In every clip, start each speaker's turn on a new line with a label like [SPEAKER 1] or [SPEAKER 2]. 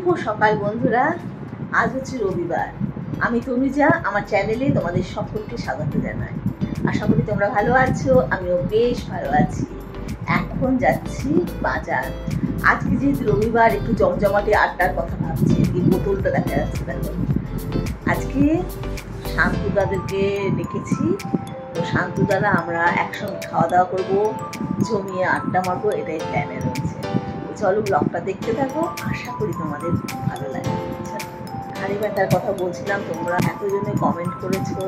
[SPEAKER 1] শুভ সকাল বন্ধুরা। আজ হচ্ছে রবিবার। আমি তনুজা, আমার চ্যানেলে তোমাদের সকলকে স্বাগত জানাই। আশা করি তোমরা ভালো আছো, আমিও বেশ ভালো আছি। এখন যাচ্ছি বাজার। আজকে যেহেতু রবিবার, একটু জমজমাটে আড্ডার কথা ভাবছি। এই বোতলটা দেখা যাচ্ছে, দেখো। আজকে শান্তুদাদেরকে ডেকেছি, তো শান্তুদারা আমরা একসঙ্গে খাওয়া দাওয়া করবো, জমিয়ে আড্ডা মারবো, এটাই প্ল্যানে রয়েছে। চলো ব্লগটা দেখতে থাকো, আশা করি তোমাদের ভালো লাগে। হাঁড়ি ব্যথার কথা বলছিলাম, তোমরা এতজনে কমেন্ট করেছো,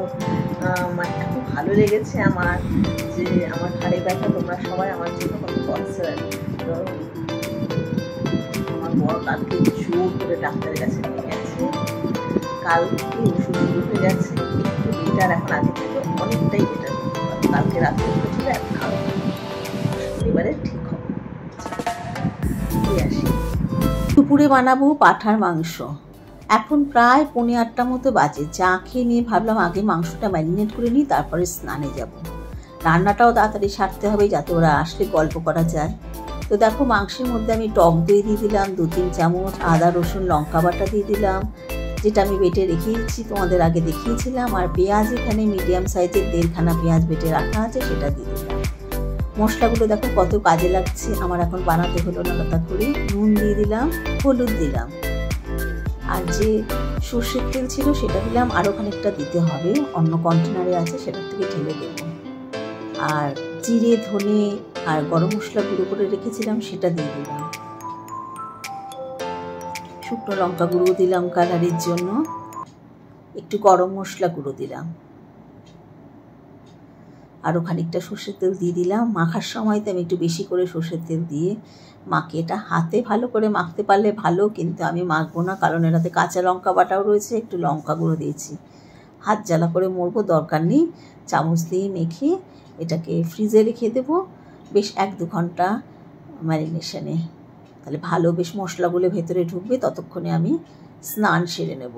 [SPEAKER 1] মানে এত ভালো লেগেছে আমার যে আমার হাঁড়ি ব্যথা, তোমরা সবাই আমার জন্য কত কনসার্ন। তো আমার বড় কালকে জোর করে ডাক্তারের কাছে নিয়ে গেছে, কালকে ওষুধ শুরু হয়ে গেছে, একটু বেটার এখন, আগে থেকে অনেকটাই বেটার। কালকে রাত্রে ছিল এক খাওয়া, এবারে ঠিক হবে। দুপুরে বানাবো পাঁঠার মাংস। এখন প্রায় 7:45 মতো বাজে। চা খেয়ে নিয়ে ভাবলাম আগে মাংসটা ম্যারিনেট করে নিই, তারপরে স্নানে যাব। রান্নাটাও তাড়াতাড়ি সারতে হবে যাতে ওরা আসলে গল্প করা যায়। তো দেখো, মাংসের মধ্যে আমি টক দই দিয়ে দিলাম 2-3 চামচ, আদা রসুন লঙ্কা বাটা দিয়ে দিলাম, যেটা আমি বেটে রেখেছি, তোমাদের আগে দেখিয়েছিলাম। আর পেঁয়াজ এখানে মিডিয়াম সাইজের 1.5খানা পেঁয়াজ বেটে রাখা আছে, সেটা দিয়ে দিলাম। মশলাগুলো দেখো কত কাজে লাগছে আমার, এখন বানাতে হলো না লতা করে। নুন দিয়ে দিলাম, হলুদ দিলাম, আর যে সর্ষের তেল ছিল সেটা দিলাম, আরও খানিকটা দিতে হবে, অন্য কন্টেনারে আছে, সেটার থেকে ঢেলে দেব। আর জিরে ধনে আর গরম মশলা গুঁড়ো করে রেখেছিলাম, সেটা দিয়ে দিলাম। শুকনো লঙ্কা গুঁড়ো দিলাম কালারের জন্য, একটু গরম মশলা গুঁড়ো দিলাম, আরও খানিকটা সর্ষের তেল দিয়ে দিলাম। মাখার সময় তো আমি একটু বেশি করে সর্ষের তেল দিয়ে মাখি। এটা হাতে ভালো করে মাখতে পারলে ভালো, কিন্তু আমি মাখবো না, কারণ এটাতে কাঁচা লঙ্কা বাটাও রয়েছে, একটু লঙ্কা গুঁড়ো দিয়েছি। হাত জ্বালা করে মরবো, দরকার নেই। চামচ দিয়ে মেখে এটাকে ফ্রিজে রেখে দেবো বেশ 1-2 ঘন্টা ম্যারিনেশনে, তাহলে ভালো বেশ মশলাগুলো ভেতরে ঢুকবে। ততক্ষণে আমি স্নান সেরে নেব।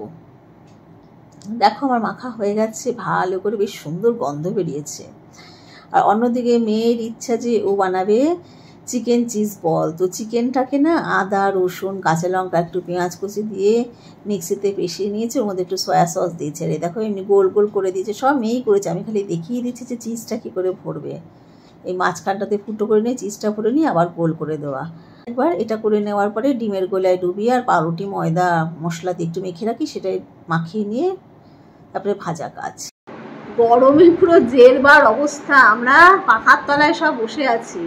[SPEAKER 1] দেখো আমার মাখা হয়ে গেছে ভালো করে, বেশ সুন্দর গন্ধ বেরিয়েছে। আর অন্যদিকে মেয়ের ইচ্ছা যে ও বানাবে চিকেন চিজ বল। তো চিকেনটাকে না আদা রসুন কাঁচা লঙ্কা একটু পেঁয়াজ কুচি দিয়ে মিক্সিতে পেশিয়ে নিয়েছে, ওর মধ্যে একটু সয়া সস দিয়েছে। আর দেখো এমনি গোল গোল করে দিয়েছে, সব মেয়েই করেছে, আমি খালি দেখিয়ে দিচ্ছি যে চিজটা কী করে ভরবে। এই মাঝখানটাতে ফুটো করে নিয়ে চিজটা ভরে নিয়ে আবার গোল করে দেওয়া। একবার এটা করে নেওয়ার পরে ডিমের গোলায় ডুবিয়ে আর পাউরুটি ময়দা মশলা দিয়ে একটু মেখে রাখি, সেটাই মাখিয়ে নিয়ে তারপরে ভাজা কাজ। গরমে পুরো জেরবার অবস্থা, আমরা পাখার তলায় সব বসে আছি,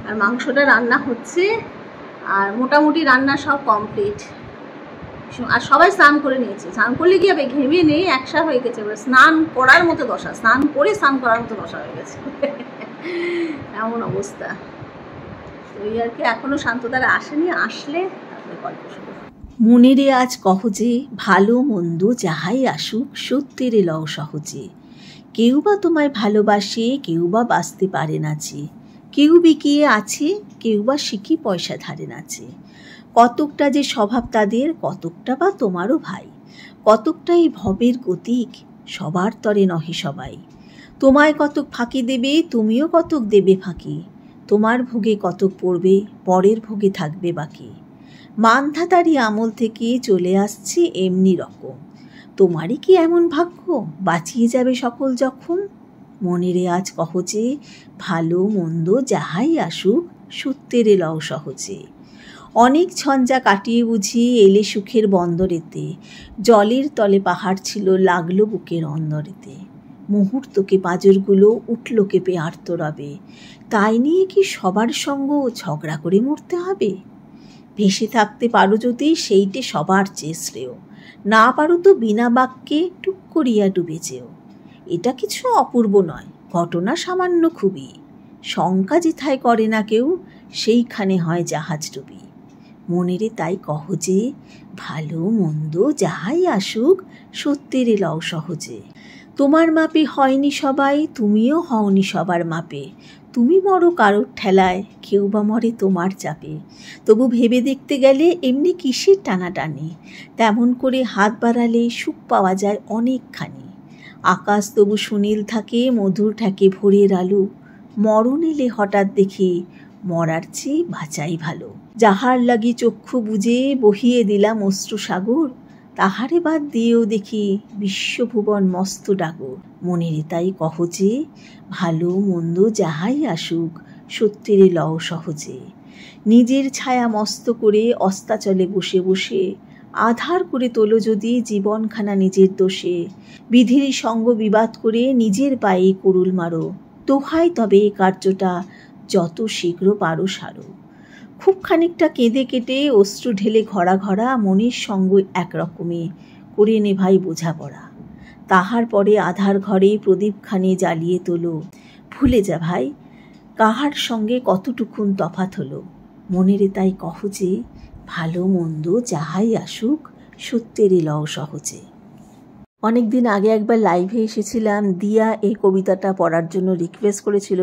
[SPEAKER 1] আর মাংসটা রান্না হচ্ছে, আর মোটামুটি রান্না সব কমপ্লিট। আর সবাই স্নান করে নিয়েছে। স্নান করলে কি হবে, ঘেমে নেই একসা হয়ে গেছে, স্নান করার মতো দশা, স্নান করে স্নান করার মতো দশা হয়ে গেছে, এমন অবস্থা। ওই আর কি, এখনো শান্তদারা আসেনি, আসলে তারপরে গল্প শুরু। মনেরে আজ কহ যে ভালো মন্দ যাহাই আসুক সত্যেরে লও সহজে, কেউ বা তোমায় ভালোবাসে, কেউ বা বাঁচতে পারে নাচে, কেউ বিকিয়ে আছে, কেউ বা শিখি পয়সা ধারে নাচে। কতকটা যে স্বভাব তাদের, কতকটা বা তোমারও ভাই, কতকটা এই ভবের গতিক, সবার তরে নহে সবাই। তোমায় কতক ফাঁকি দেবে, তুমিও কতক দেবে ফাঁকি, তোমার ভোগে কতক পড়বে, পরের ভোগে থাকবে বাকি। মানধাতারি আমল থেকে চলে আসছে এমনি রকম, তোমারই কি এমন ভাগ্য, বাঁচিয়ে যাবে সকল যখন। মনেরে আজ কহ যে ভালো মন্দ যাহাই আসুক সত্যেরে লও সহজে। অনেক ঝঞ্ঝা কাটিয়ে বুঝি এলে সুখের বন্দরেতে, জলের তলে পাহাড় ছিল লাগলো বুকের অন্দরেতে। মুহূর্তকে পাঁজরগুলো উঠল কেঁপে আর্তরবে, তাই নিয়ে কি সবার সঙ্গ ঝগড়া করে মরতে হবে। ভেসে থাকতে পারো যদি সেইটে সবার চেয়ে শ্রেয়, না পারো তো বিনা বাক্যে টুক করিয়া ডুবে যেও। এটা কিছু অপূর্ব নয়, ঘটনা সামান্য খুবই, শঙ্কা যেথায় করে না কেউ, সেইখানে হয় জাহাজ ডুবি। মনেরে তাই কহ যে ভালো মন্দ যাহাই আসুক সত্যেরে লও সহজে। তোমার মাপে হয়নি সবাই, তুমিও হওনি সবার মাপে, তুমি মরো কারোর ঠেলায়, কেউ বা মরে তোমার চাপে। তবু ভেবে দেখতে গেলে এমনি কিসের টানাটানি, তেমন করে হাত বাড়ালে সুখ পাওয়া যায় অনেকখানি। আকাশ তবু সুনীল থাকে, মধুর ঠেকে ভোরের আলো, মরণ এলে হঠাৎ দেখি মরার চেয়ে বাঁচাই ভালো। যাহার লাগি চক্ষু বুজে বহিয়ে দিলাম অশ্রু সাগর, তাহারে বাদ দিয়েও দেখি বিশ্বভুবন মস্ত ডাগর। মনেরে তাই কহ যে ভালো মন্দ যাহাই আসুক, সত্যেরে লও সহজে। নিজের ছায়া মস্ত করে অস্তাচলে বসে বসে, আধার করে তোলো যদি জীবনখানা নিজের দোষে। বিধির সঙ্গ বিবাদ করে নিজের পায়ে কুড়ুল মারো, দোহাই তবে এ কার্যটা যত শীঘ্র পারো সারো। খুব খানিকটা কেঁদে কেটে অশ্রু ঢেলে ঘরা ঘরা মনের সঙ্গ একরকমে করে নেভাই বোঝাপড়া। তাহার পরে আধার ঘরে প্রদীপখানি জ্বালিয়ে তোলো, ভুলে যা ভাই কাহার সঙ্গে কতটুকুন তফাৎ হলো। মনেরে তাই কহ যে ভালো মন্দ যাহাই আসুক, সত্যেরই লও সহজে। অনেকদিন আগে একবার লাইভে এসেছিলাম, দিয়া এই কবিতাটা পড়ার জন্য রিকোয়েস্ট করেছিল,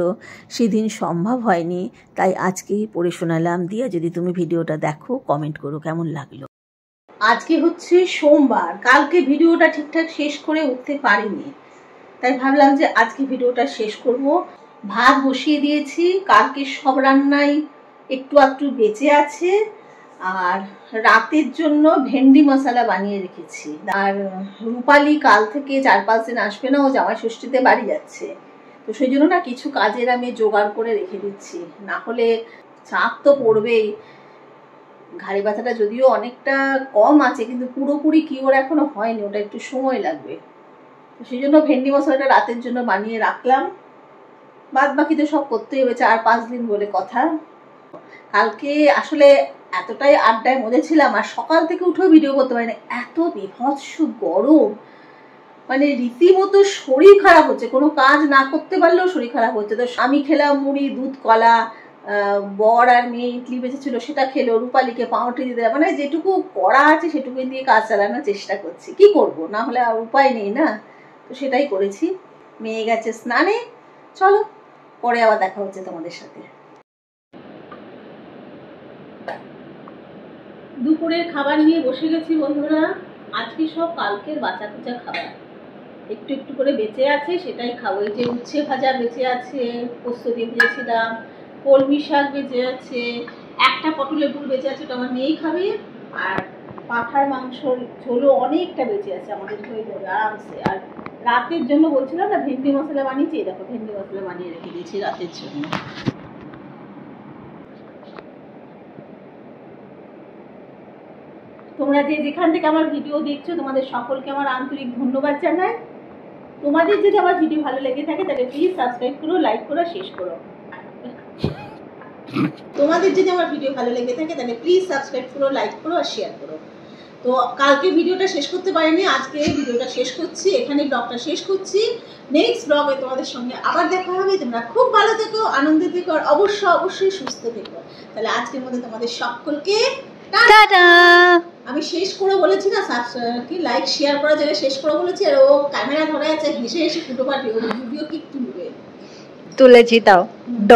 [SPEAKER 1] সেদিন সম্ভব হয়নি, তাই আজকেই পড়ে শোনালাম। দিয়া যদি তুমি ভিডিওটা দেখো কমেন্ট করো কেমন লাগলো। আজকে হচ্ছে সোমবার, কালকে ভিডিওটা ঠিকঠাক শেষ করে উঠতে পারিনি, তাই ভাবলাম যে আজকে ভিডিওটা শেষ করব। ভাত বসিয়ে দিয়েছি, কালকে সব রান্নাই একটু একটু বেঁচে আছে, আর রাতের জন্য ভেন্ডি মশলা বানিয়ে রেখেছি। আর রূপালী কাল থেকে 4-5 দিন আসবে না, ও জামাই ষষ্ঠীতে বাড়ি যাচ্ছে, তো সেই জন্য না কিছু কাজের আমি জোগাড় করে রেখে দিচ্ছি, না হলে চাপ তো পড়বেই। ঘাড়ি ব্যথাটা যদিও অনেকটা কম আছে, কিন্তু পুরোপুরি কিওর এখনো হয়নি, ওটা একটু সময় লাগবে। তো সেই জন্য ভেন্ডি মশলাটা রাতের জন্য বানিয়ে রাখলাম, বাদ বাকি তো সব করতেই হবে, 4-5 দিন বলে কথা। কালকে আসলে এতটাই আড্ডায় মধ্যে ছিলাম, আর সকাল থেকে উঠেও ভিডিও করতে পারি না, এত বিভৎস গরম, মানে রীতিমতো শরীর খারাপ হচ্ছে, কোনো কাজ না করতে পারলেও শরীর খারাপ হচ্ছে। তো আমি খেলাম মুড়ি দুধ কলা, বর আর মেয়ে ইডলি বেঁচেছিল সেটা খেলো, রূপালীকে পাউরুটি দিতে, মানে যেটুকু করা আছে সেটুকু দিয়ে কাজ চালানোর চেষ্টা করছি, কি করব, না হলে আর উপায় নেই না, তো সেটাই করেছি। মেয়ে গেছে স্নানে, চলো পরে আবার দেখা হচ্ছে তোমাদের সাথে। দুপুরের খাবার নিয়ে বসে গেছি বন্ধুরা। আজকে সব কালকের বাঁচা কুচা খাবার, একটু একটু করে বেঁচে আছে, সেটাই খাবো। এই যে উচ্ছে ভাজা বেঁচে আছে, পোস্ত দিয়ে ভেজেছিলাম, কলমি শাক বেঁচে আছে, একটা পটলের ফুল বেঁচে আছে, ওটা আমার মেয়েই খাবে, আর পাঁঠার মাংস ঝোলও অনেকটা বেঁচে আছে, আমাদের হয়ে যাবে আরামসে। আর রাতের জন্য বলছিলাম না ভেন্ডি মশলা বানিয়েছি, দেখো ভেন্ডি মশলা বানিয়ে রেখে দিয়েছি রাতের জন্য। তোমরা যে যেখান থেকে আমার ভিডিও দেখছো তোমাদের সকলকে আমার আন্তরিক ধন্যবাদ জানাই। তোমাদের যদি আমার ভিডিও ভালো লেগে থাকে তাহলে প্লিজ সাবস্ক্রাইব করো, লাইক করো, শেষ করো। তোমাদের যদি আমার ভিডিও ভালো লেগে থাকে তাহলে প্লিজ সাবস্ক্রাইব করো, লাইক করো আর শেয়ার করো। তো কালকে ভিডিওটা শেষ করতে পারিনি, আজকে ভিডিওটা শেষ করছি, এখানে ব্লগটা শেষ করছি। নেক্সট ব্লগে তোমাদের সঙ্গে আবার দেখা হবে। তোমরা খুব ভালো থেকো, আনন্দে থেকো, আর অবশ্যই সুস্থ থেকো। তাহলে আজকের মধ্যে তোমাদের সকলকে টাটা। আমি শেষ করে বলেছি না, কি লাইক শেয়ার করার জায়গায় শেষ করে বলেছি, আর ও ক্যামেরা ধরে আছে হেসে হেসে ফুটো পাটি ভিডিও কি তুলবে,
[SPEAKER 2] তুলেছি তাও ড